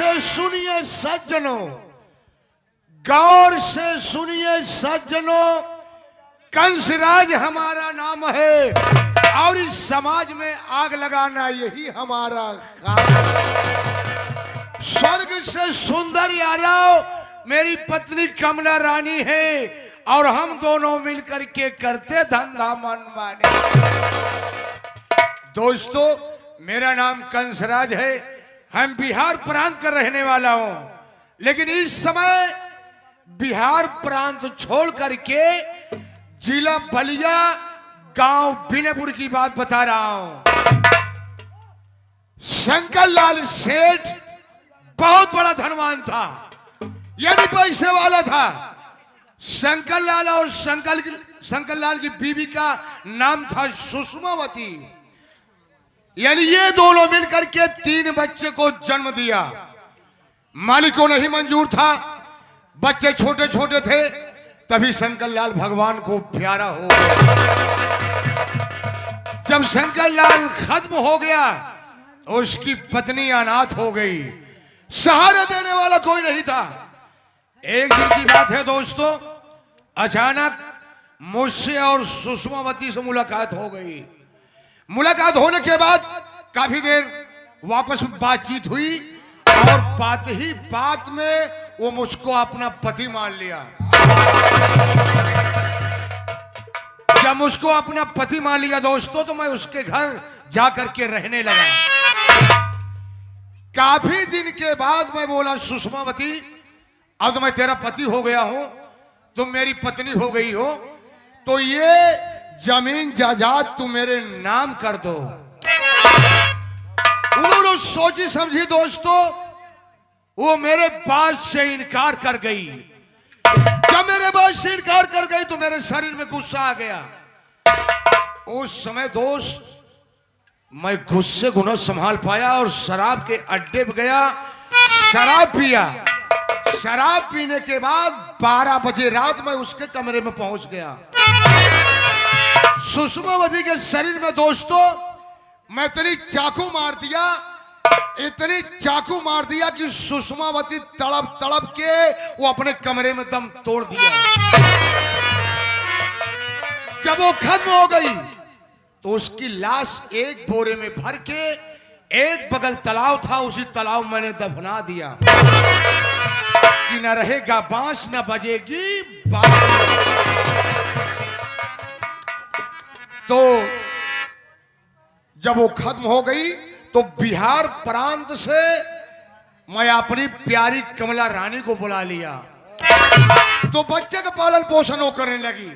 से सुनिए सज्जनों, गौर से सुनिए सज्जनों, कंसराज हमारा नाम है और इस समाज में आग लगाना यही हमारा काम है। स्वर्ग से सुंदर यादव मेरी पत्नी कमला रानी है और हम दोनों मिलकर के करते धंधा मनमाने। दोस्तों, मेरा नाम कंसराज है, हम बिहार प्रांत का रहने वाला हूं, लेकिन इस समय बिहार प्रांत छोड़ करके जिला बलिया गांव बिनेपुर की बात बता रहा हूं। शंकर लाल सेठ बहुत बड़ा धनवान था, यानी पैसे वाला था। शंकर लाल और शंकर लाल की बीवी का नाम था सुषमावती, यानी ये दोनों मिलकर के 3 बच्चे को जन्म दिया। मालिक को नहीं मंजूर था, बच्चे छोटे छोटे थे, तभी शंकर लाल भगवान को प्यारा हो गया। जब शंकर लाल खत्म हो गया, उसकी पत्नी अनाथ हो गई, सहारा देने वाला कोई नहीं था। एक दिन की बात है दोस्तों, अचानक मुझसे और सुषमावती से मुलाकात हो गई। मुलाकात होने के बाद काफी देर वापस बातचीत हुई और बात ही बात में वो मुझको अपना पति मान लिया। जब मुझको अपना पति मान लिया दोस्तों, तो मैं उसके घर जाकर के रहने लगा। काफी दिन के बाद मैं बोला, सुषमावती, अब तो मैं तेरा पति हो गया हूं, तुम मेरी पत्नी हो गई हो, तो ये जमीन जायदाद तुम मेरे नाम कर दो। उन्होंने सोची समझी दोस्तों, वो मेरे बात से इनकार कर गई। जब मेरे बात से इनकार कर गई तो मेरे शरीर में गुस्सा आ गया। उस समय दोस्त मैं गुस्से को न संभाल पाया और शराब के अड्डे पे गया, शराब पिया। शराब पीने के बाद 12 बजे रात में उसके कमरे में पहुंच गया। सुषमावती के शरीर में दोस्तों मैं इतनी चाकू मार दिया कि सुषमावती तड़प तड़प के वो अपने कमरे में दम तोड़ दिया। जब वो खत्म हो गई तो उसकी लाश एक बोरे में भर के, एक बगल तालाब था, उसी तालाब में मैंने दफना दिया कि न रहेगा बांस न बजेगी बांसुरी। तो जब वो खत्म हो गई तो बिहार प्रांत से मैं अपनी प्यारी कमला रानी को बुला लिया। तो बच्चे का पालन पोषण वो करने लगी।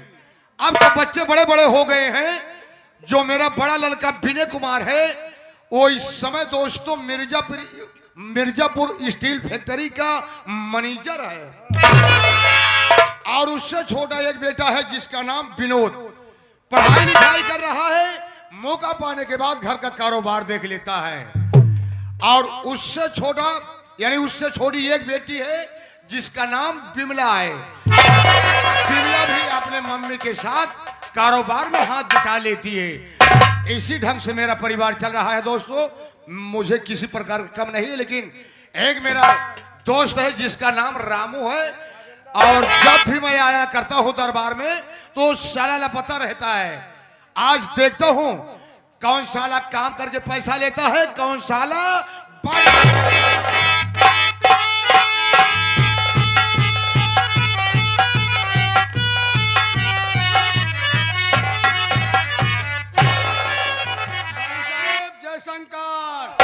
अब तो बच्चे बड़े बड़े हो गए हैं। जो मेरा बड़ा लड़का विनय कुमार है, वो इस समय दोस्तों मिर्जापुर स्टील फैक्ट्री का मैनेजर है। और उससे छोटा एक बेटा है जिसका नाम विनोद, पढ़ाई लिखाई कर रहा है, मौका पाने के बाद घर का कारोबार देख लेता है। और उससे छोटा यानी उससे छोटी एक बेटी है जिसका नाम बिमला है। बिमला भी अपने मम्मी के साथ कारोबार में हाथ बटा लेती है। इसी ढंग से मेरा परिवार चल रहा है दोस्तों। मुझे किसी प्रकार का कम नहीं है, लेकिन एक मेरा दोस्त है जिसका नाम रामू है, और जब भी मैं आया करता हूं दरबार में तो साला लापता रहता है। आज देखता हूं कौन साला काम करके पैसा लेता है, कौन साला जय शंकर।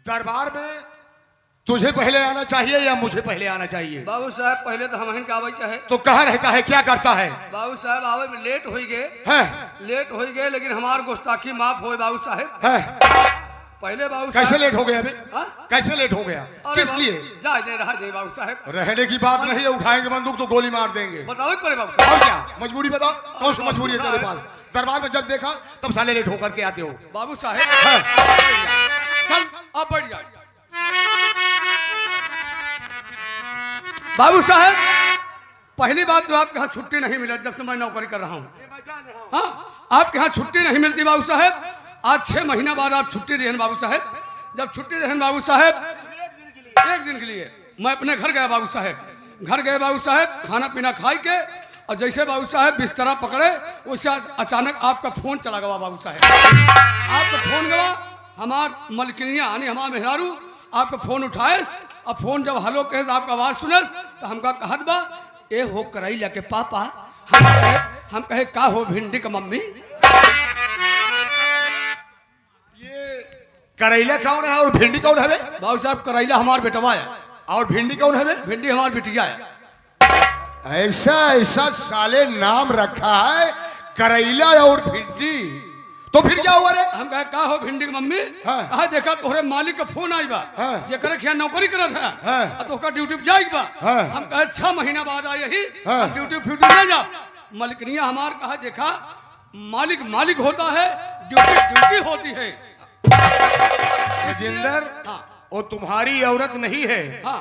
दरबार में तुझे पहले आना चाहिए या मुझे पहले आना चाहिए? बाबू साहब पहले तो हम का आवे है। तो कहाँ रहता है, क्या करता है? बाबू साहब आवे में लेट हो गए है, लेट हो गए, लेकिन हमार गुस्ताखी माफ हो बाबू साहब है। पहले बाबू कैसे लेट हो गया अभी? हाँ? कैसे लेट हो गया, किस लिए? जा दे रहा दे बाबू साहब, रहने की बात नहीं है, उठाएंगे बंदूक तो गोली मार देंगे। बताओ पड़े बाबू साहब। और क्या मजबूरी बताओ, कौन सी मजबूरी है तेरे पास? दरबार में जब देखा तब साले लेट होकर के आते हो। बाबू साहब चल अब बढ़ जाए। बाबू साहेब, पहली बात तो आपके यहाँ छुट्टी नहीं मिला जब से मैं नौकरी कर रहा हूँ। हाँ, आपके यहाँ छुट्टी नहीं मिलती बाबू साहेब। आज 6 महीना बाद आप छुट्टी दिए बाबू साहेब। जब छुट्टी दिए बाबू साहेब, एक दिन के लिए मैं अपने घर गया बाबू साहेब। घर गए बाबू साहेब, खाना पीना खाई के, और जैसे बाबू साहेब बिस्तरा पकड़े वैसे अचानक आपका फोन चला गया बाबू साहेब। आपका फोन गवा, हमार मलकिनिया यानी हमार मेहरारू आपका फोन उठाए, और फोन जब हेलो कहे तो आपका आवाज सुने तो हमका कहत बा ए हो करैला के पापा। हम कहे का हो भिंडी का मम्मी। ये करैला कौन है और भिंडी कौन है? बाबू साहब, करैला हमार बेटवा है और भिंडी कौन है? भिंडी हमार बिटिया है। ऐसा ऐसा साले नाम रखा है, करैला और भिंडी। तो फिर क्या हुआ रे? हम कहे का हो भिंडी की मम्मी। हाँ। कहा देखा तोहरे मालिक का फोन आई बा, हाँ। जेकर खिया नौकरी करत है, हाँ। तो ओकर ड्यूटी पे जाई बा। हाँ। हम कहे 6 महीना बाद आई ही, हाँ। हम ड्यूटी फ्यूटी ना जा। मलकनिया हमार कहा देखा मालिक मालिक होता है, ड्यूटी ड्यूटी होती है। राजेंद्र, हाँ वो तुम्हारी औरत नहीं है, हाँ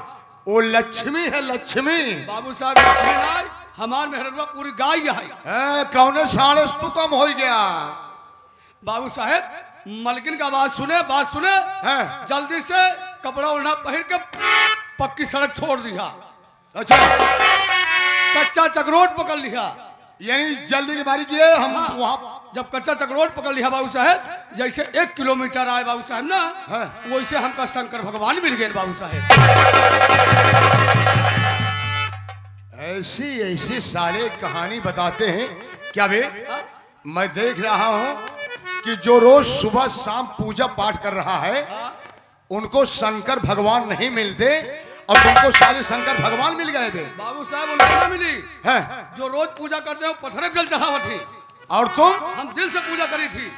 वो लक्ष्मी है, लक्ष्मी। बाबू साहब, लक्ष्मी नाय हमार मेहरबा पूरी गाय है। कौने साले तू कम हो गया? बाबू साहेब, मलकिन का बात सुने हाँ। जल्दी से कपड़ा उड़ना पहन के पक्की सड़क छोड़ दिया, अच्छा, कच्चा चकरोट पकड़ लिया। यानी जल्दी की बारी किए हम हाँ। वहाँ। जब कच्चा चकरोट पकड़ लिया बाबू साहेब, जैसे 1 किलोमीटर आए बाबू साहेब ना, हाँ। वैसे हमका शंकर भगवान मिल गए बाबू साहेब। ऐसी ऐसी साले कहानी बताते हैं क्या बे? हाँ? मैं देख रहा हूँ कि जो रोज सुबह शाम पूजा पाठ कर रहा है, हाँ? उनको शंकर भगवान नहीं मिलते, और तुमको साले शंकर भगवान मिल गए बे। बाबू साहब, उनको ना मिली। हैं? जो रोज पूजा करते हैं वो पत्थर जल चढ़ावत थी, और तुम? हम दिल से पूजा करी थी।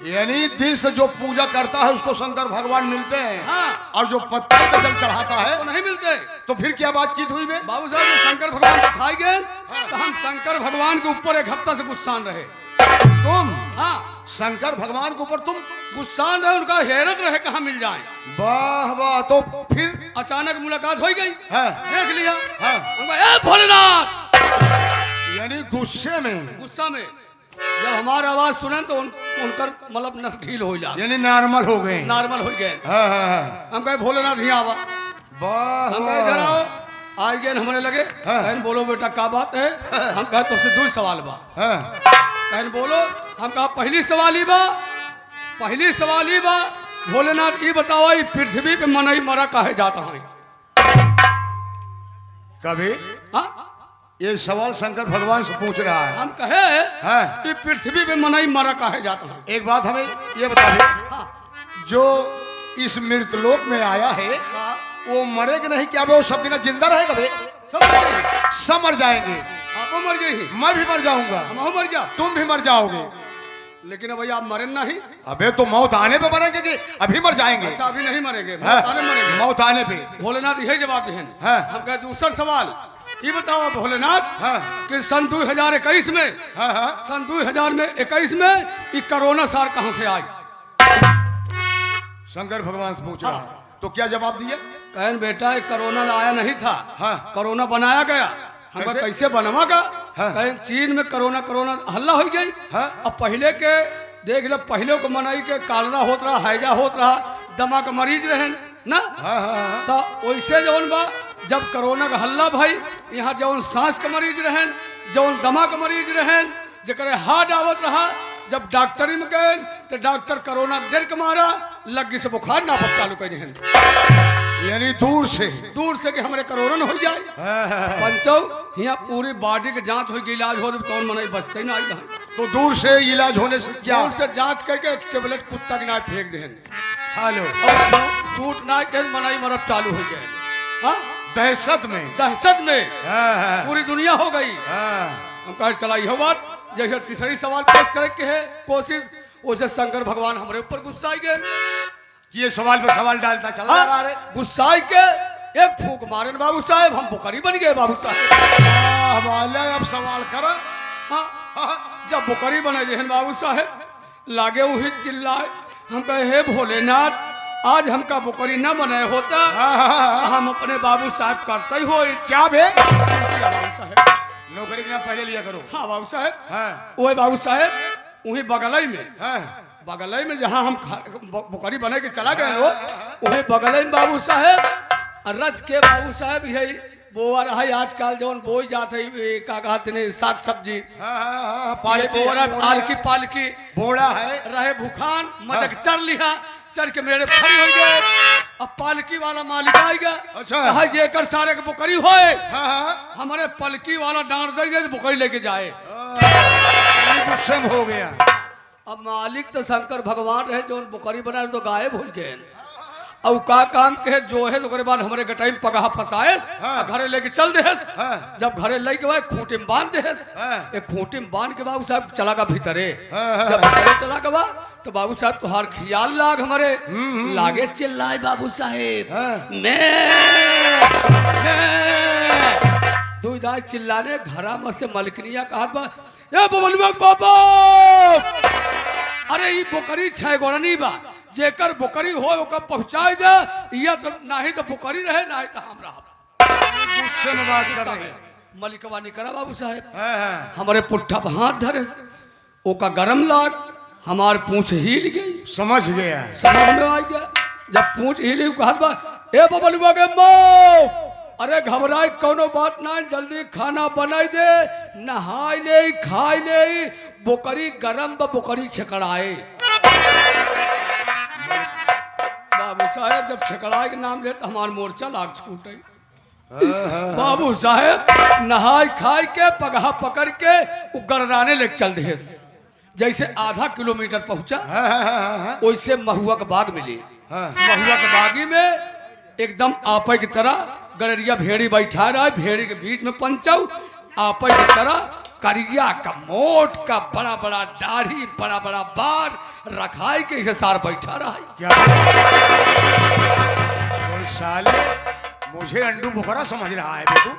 यानी दिल से जो पूजा करता है उसको शंकर भगवान मिलते हैं, हाँ। और जो पत्थर पे जल चढ़ाता है तो नहीं मिलते। तो फिर क्या बातचीत हुई बे? बाबू साहब, जब शंकर भगवान को खाई गए तो हम शंकर भगवान के ऊपर 1 हफ्ता से गुस्सान रहे। तुम हाँ, शंकर भगवान के ऊपर तुम गुस्सान रहे, उनका हैरत रहे कहाँ मिल जाए। वाह वाह। तो फिर अचानक मुलाकात हो गई, है? देख लिया। हाँ। हम कहा, ए भोलेनाथ। यानी गुस्से में, गुस्सा में जब हमारी आवाज सुने तो उनकर मतलब नस ढील हो जाए, यानी नॉर्मल हो गए। नॉर्मल हो गए। हाँ हाँ हाँ। हम कहे भोलेनाथ यहाँ आवा। वाह हम कहे इधर आओ। आ गए हमारे लगे। हाँ। कहन बोलो बेटा क्या बात है। हम कहे तो से 2 सवाल बा। हाँ। कहन बोलो। हम कहा पहली सवाल ही बा भोलेनाथ ये बताओ, ये पृथ्वी पे मनई मरा काहे जाता है? कभी हाँ? ये सवाल शंकर भगवान से पूछ रहा है। हम कहे हाँ। कि पृथ्वी पे मनई मरा काहे जाता है? एक बात हमें ये बता दे, हाँ। जो इस मृतलोक में आया है हाँ। वो मरेगा नहीं क्या बे? वो सब दिन जिंदा रहेगा बे? सब मर गए। सब मर जाएंगे। आपो मर गई, मैं भी मर जाऊंगा, हम मर जा। तुम भी मर जाओगे। लेकिन भैया आप मरे नहीं। अबे तो मौत आने पे मरेंगे कि अभी मर जाएंगे? अच्छा, अभी नहीं मरेंगे, हाँ, मौत आने मरेंगे। मौत आने पे। भोलेनाथ यही जवाब दें। हाँ। हम कहे दूसरा सवाल ये बताओ भोलेनाथ, हाँ कि सन 2021 में, हाँ हाँ। सन 2021 में ये कोरोना सार कहां से आई? शंकर भगवान से पूछ रहा है, तो क्या जवाब दिया? कहन बेटा ये कोरोना आया नहीं था, हाँ। कोरोना बनाया गया। हम कहा, कैसे? कैसे बनवागा? हाँ। कहन चीन में कोरोना हल्ला हो गई। हाँ। अब पहले के देख लो, पहले को मनाई के कालरा होत रहा, हैजा होत रहा, दमा का मरीज रहे ना। हाँ हाँ हाँ। तो वैसे जौन बा जब कोरोना का हल्ला भाई, यहाँ जौन सांस का मरीज रहन, जौन दमा का मरीज रहन, जकरे हार्ट आवत रहा, जब डॉक्टरी में गए तो डॉक्टर कोरोना डर के मारा लगी से बुखार नापक चालू कर दें, यानी दूर से कि हमारे कोरोना हो जाए। हाँ, हाँ, हाँ। पंचौ यहाँ पूरी बॉडी के जांच हो गई, इलाज हो कौन मनाई बचते ही ना आई। तो दूर से इलाज होने से क्या? दूर से जांच करके एक टेबलेट कुत्ता के ना फेंक दें, खा लो। और सूट ना के मनाई मरब चालू हो जाए। हाँ? दहशत में। हाँ, हाँ, पूरी दुनिया हो गई। हाँ। हम कहे चला यह बात, जैसे तीसरी सवाल पेश करे के है कोशिश, वैसे शंकर भगवान हमारे ऊपर गुस्सा आ गए कि ये सवाल पर सवाल डालता चला जा रहा है। गुस्सा आ के एक फूक मारे बाबू साहेब, हम बुकरी बन गए बाबू साहेब। वाले अब सवाल कर। हाँ, जब बुकरी बने जहन बाबू साहेब लागे वही चिल्लाए। हम कहे हे भोलेनाथ, आज हमका बुकरी न बने होता हम अपने बाबू साहब करते ही हो। क्या बे? बाबू साहब नौकरी के नाम पहले लिया करो। हाँ बाबू साहब, हाँ वही बाबू साहब वही बगलई में, हाँ बगलई में जहाँ हम बुकरी बने के चला गए हो, वही बगलई में बाबू साहब रच के बाबू साहब यही बोआ रहा आजकल जो बोई जाते का कहते ने साग सब्जी पालकी पालकी बोड़ा है रहे भूखान मजक चर लिया, चर के मेरे फरी हो गए। अब पालकी वाला मालिक आ गया, अच्छा कहा जेकर सारे के बुकरी होए हाँ हमारे पलकी वाला डांट दे तो बुकरी लेके जाए। गुस्से में हो गया। अब मालिक तो शंकर भगवान रहे जो बुकरी बनाए तो गायब हो गए। और का काम के जो है तो बाद हमारे गटाई में पगाह फंसाए घरे लेके चल दे। जब घरे लेके गए खूंटी में बांध दे, एक खूंटी में बांध के बाबू साहब चला गया भीतरे। जब भीतरे चला गया तो बाबू साहब तुहार ख्याल लाग हमारे लागे चिल्लाए बाबू साहेब मैं दो दाई चिल्लाने घरा में से मलकनिया कहा बा ए बबलुआ बाबा अरे ये बोकरी छह गोड़ा नहीं बा जेकर बोकरी हो ओकर पहुंचाई दे, या तो नाही तो बोकरी रहे नाही तो हम रहा। गुस्से में बात कर रहे हैं। मलिकवा नहीं करा बाबू साहेब, हाँ हमारे पुट्ठा पर हाथ धरे ओका गरम लाग हमार पूंछ हिल गई। समझ गया। समझ में आ गया। जब पूंछ हिली कहत बा ए बबलुआ के मौ अरे घबराए कोनो बात ना, जल्दी खाना बनाई दे, नहाई ले खाई ले, बोकरी गरम ब बोकरी छकड़ाए। बाबू साहेब जब छकड़ाए के नाम ले तो हमार मोर्चा लाग छूटे। बाबू साहेब नहाई खाई के पगहा पकड़ के गड़राने लेके चल दे। जैसे आधा किलोमीटर पहुंचा वैसे महुआ के बाग मिली। महुआ के बागी में एकदम आपे की तरह गड़रिया भेड़ी बैठा रहा है, भेड़ी के बीच में पंचाऊ आपे की तरह करिया का मोट का बड़ा बड़ा दाढ़ी बड़ा बड़ा बार रखाई के इसे सार बैठा रहा है। क्या साले मुझे अंडू बुकरा समझ रहा है बेटू?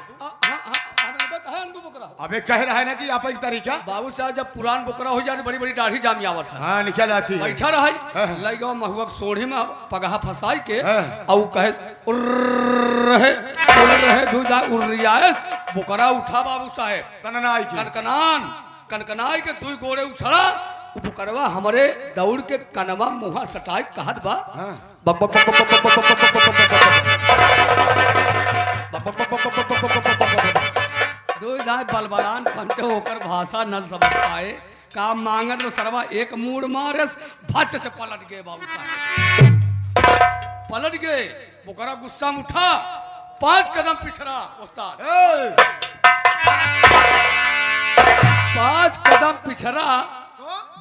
अबे कह रहा है ना कि आप तरीका बाबू साहब जब पुरान बुकरा हो जाए बड़ी बड़ी दाढ़ी जामी आवत है। हाँ निकल आती है। बैठा रहा है लग गया महुआ सोढ़ी में पगहा फंसाई के और कहे रहे दूजा उर्रियास बुकरा उठा बाबू साहेब तननाई की कनकनान कनकनाई के दुई गोड़े उछड़ा बुकरवा हमारे दौड़ के कनवा मुहा सटाई कहत बा दो जाए बलबलान पंच होकर भाषा न समझ पाए काम मांगत लो सरवा एक मूड मारस भच से पलट गए। बाबू साहब पलट गए, बुकरा गुस्सा में उठा 5 कदम पिछड़ा उस्ताद 5 कदम पिछड़ा।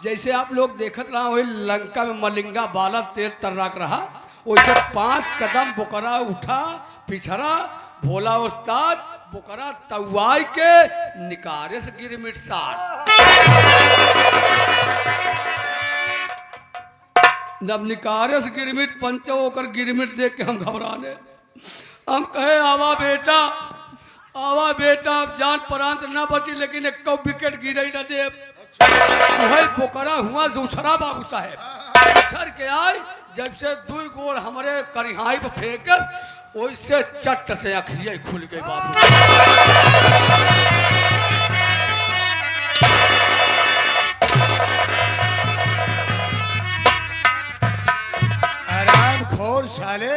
जैसे आप लोग देखत रहा वही लंका में मलिंगा बाला तेज तर्राक रहा वैसे 5 कदम बुकरा उठा पिछड़ा। भोला उस्ताद बुकरा तवाई के निकारे से गिरमिट सार जब निकारे से गिरमिट पंचो होकर गिरमिट देख के हम घबराने हम कहे आवा बेटा अब जान प्रांत न बची लेकिन एक विकेट गिरे न दे। वही बुकरा हुआ उछरा बाबू साहेब उछर के आए जब से 2 गोड़ हमारे करिहाई पर फेंक वैसे चट से अखियाँ खुल गई। बाबू आराम खोर साले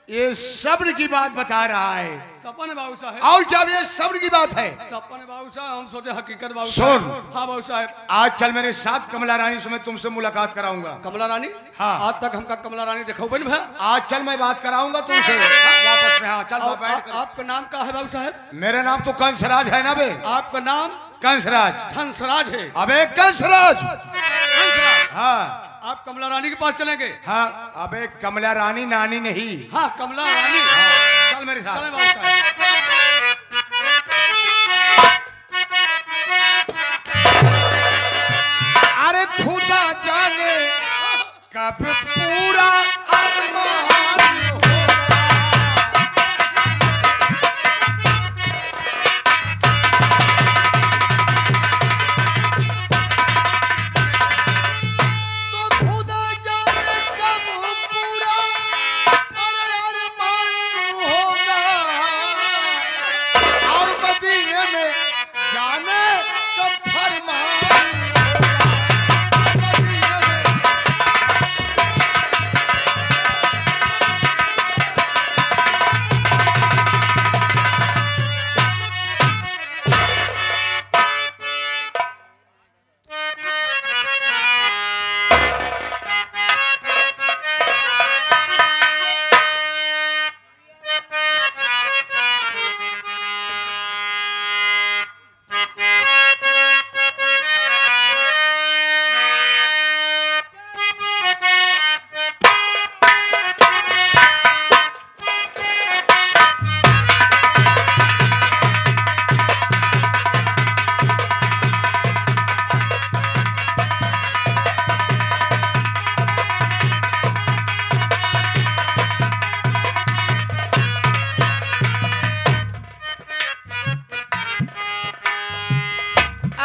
ये सब्र की बात बता रहा है। सपन बाबू साहेब और जब ये सब्र की बात है सपन बाबू साहब हम सोचे हकीकत बाबू सुन। साहब। हाँ बाबू साहब आज चल मेरे साथ कमला रानी से मैं तुमसे मुलाकात कराऊंगा। कमला रानी हाँ। आज तक हमका कमला रानी देखो बन भैया आज चल मैं बात कराऊंगा तुमसे वापस में। हाँ चल वहाँ बैठ कर। आपका नाम क्या है बाबू साहब? मेरा नाम तो कंसराज है ना बे? आपका नाम कंसराज। हंसराज है। अबे कंसराज। हंसराज हाँ आप कमला रानी के पास चलेंगे? हाँ अबे कमला रानी नानी नहीं। हाँ कमला रानी। हाँ, चल मेरे साथ। चले बाबू साहब। अरे खुदा जाने कब पूरा अरमान होगा। तो खुदा जाने कब पूरा मदीने में जाने कब फरमान।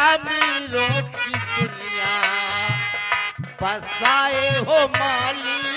अमीरों की दुनिया बसाए हो माली,